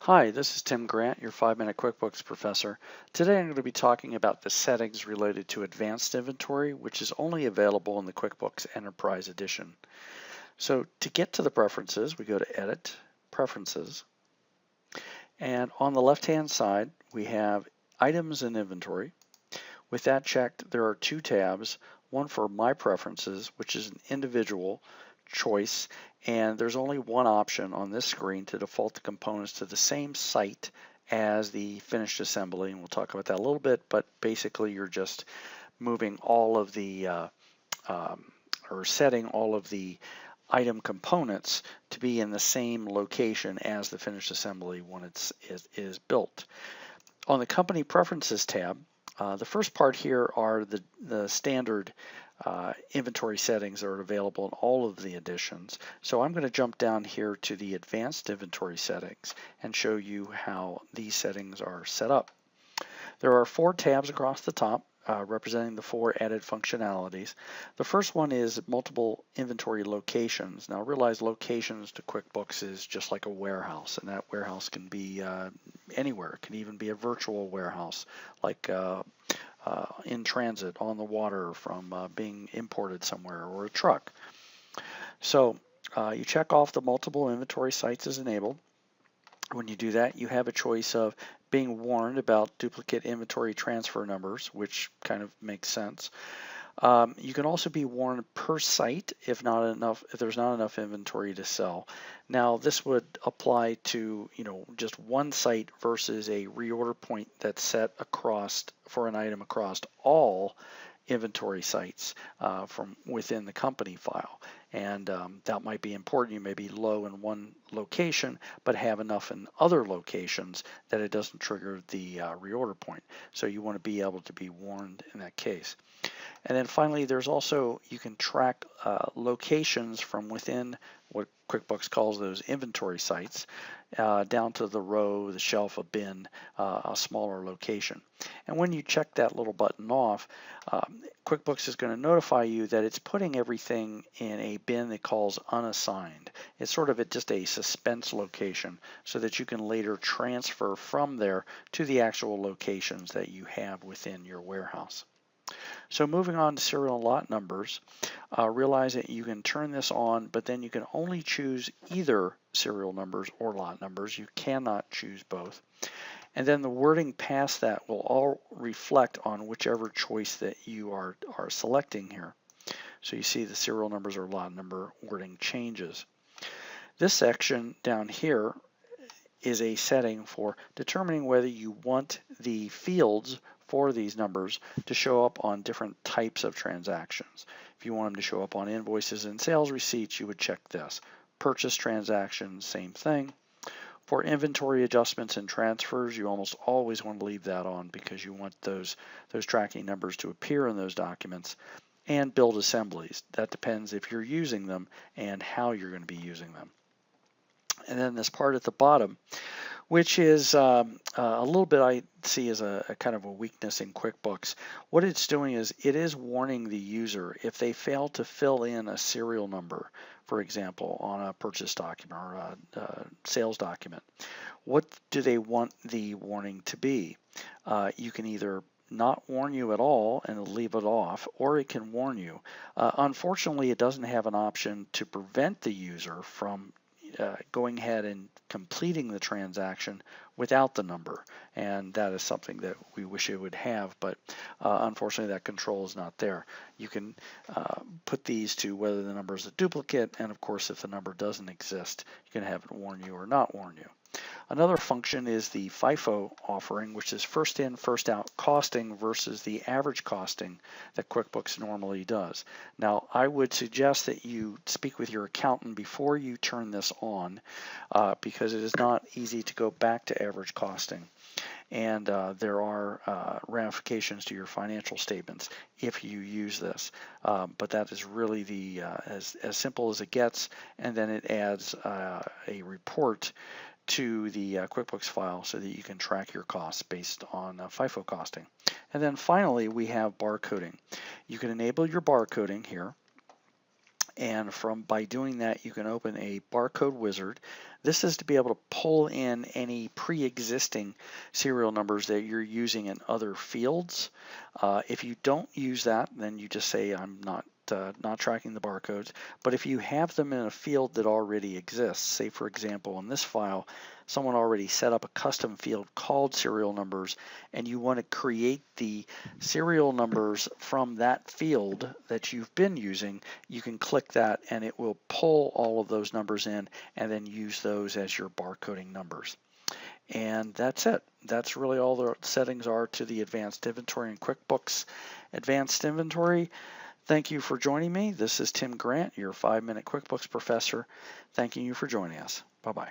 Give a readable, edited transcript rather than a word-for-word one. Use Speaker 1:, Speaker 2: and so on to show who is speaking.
Speaker 1: Hi, this is Tim Grant, your 5-Minute QuickBooks professor. Today I'm going to be talking about the settings related to advanced inventory, which is only available in the QuickBooks Enterprise Edition. So to get to the preferences, we go to Edit, Preferences, and on the left-hand side we have Items and Inventory. With that checked, there are two tabs, one for My Preferences, which is an individual choice, and there's only one option on this screen to default the components to the same site as the finished assembly, and we'll talk about that a little bit, but basically you're just moving all of the or setting all of the item components to be in the same location as the finished assembly when it is built. On the Company Preferences tab, the first part here are the standard inventory settings that are available in all of the editions. So I'm going to jump down here to the advanced inventory settings and show you how these settings are set up. There are 4 tabs across the top representing the 4 added functionalities. The first one is multiple inventory locations. Now realize locations to QuickBooks is just like a warehouse, and that warehouse can be anywhere. It can even be a virtual warehouse like in transit on the water from being imported somewhere, or a truck. So you check off the multiple inventory sites as enabled. When you do that, you have a choice of being warned about duplicate inventory transfer numbers, which kind of makes sense. You can also be warned per site if there's not enough inventory to sell. Now this would apply to just one site versus a reorder point that's set across for an item across all inventory sites from within the company file. And that might be important. You may be low in one location, but have enough in other locations that it doesn't trigger the reorder point. So you want to be able to be warned in that case. And then finally, there's also, you can track locations from within what QuickBooks calls those inventory sites down to the row, the shelf, a bin, a smaller location. And when you check that little button off, QuickBooks is going to notify you that it's putting everything in a bin it calls unassigned. It's sort of just a suspense location so that you can later transfer from there to the actual locations that you have within your warehouse. So moving on to serial lot numbers, realize that you can turn this on, but then you can only choose either serial numbers or lot numbers. You cannot choose both. And then the wording past that will all reflect on whichever choice that you are selecting here. So you see the serial numbers or lot number wording changes. This section down here is a setting for determining whether you want the fields for these numbers to show up on different types of transactions. If you want them to show up on invoices and sales receipts, you would check this. Purchase transactions, same thing. For inventory adjustments and transfers, you almost always want to leave that on because you want those tracking numbers to appear in those documents. And build assemblies. That depends if you're using them and how you're going to be using them. And then this part at the bottom, which is a little bit I see as a kind of a weakness in QuickBooks. What it's doing is it is warning the user if they fail to fill in a serial number, for example, on a purchase document or a sales document. What do they want the warning to be? You can either not warn you at all and leave it off, or it can warn you. Unfortunately, it doesn't have an option to prevent the user from going ahead and completing the transaction without the number, and that is something that we wish it would have, but unfortunately that control is not there. You can put these to whether the number is a duplicate, and of course if the number doesn't exist, you can have it warn you or not warn you. Another function is the FIFO offering, which is first in, first out costing versus the average costing that QuickBooks normally does. Now, I would suggest that you speak with your accountant before you turn this on because it is not easy to go back to average costing. And there are ramifications to your financial statements if you use this. But that is really the as simple as it gets, and then it adds a report to the QuickBooks file so that you can track your costs based on FIFO costing. And then finally, we have barcoding. You can enable your barcoding here, And by doing that, you can open a barcode wizard. This is to be able to pull in any pre-existing serial numbers that you're using in other fields. If you don't use that, then you just say I'm not tracking the barcodes. But if you have them in a field that already exists, say for example in this file, someone already set up a custom field called serial numbers, and you want to create the serial numbers from that field that you've been using, you can click that and it will pull all of those numbers in and then use those as your barcoding numbers. And that's it. That's really all the settings are to the Advanced Inventory in QuickBooks Advanced Inventory. Thank you for joining me. This is Tim Grant, your 5-minute QuickBooks professor. Thanking you for joining us. Bye-bye.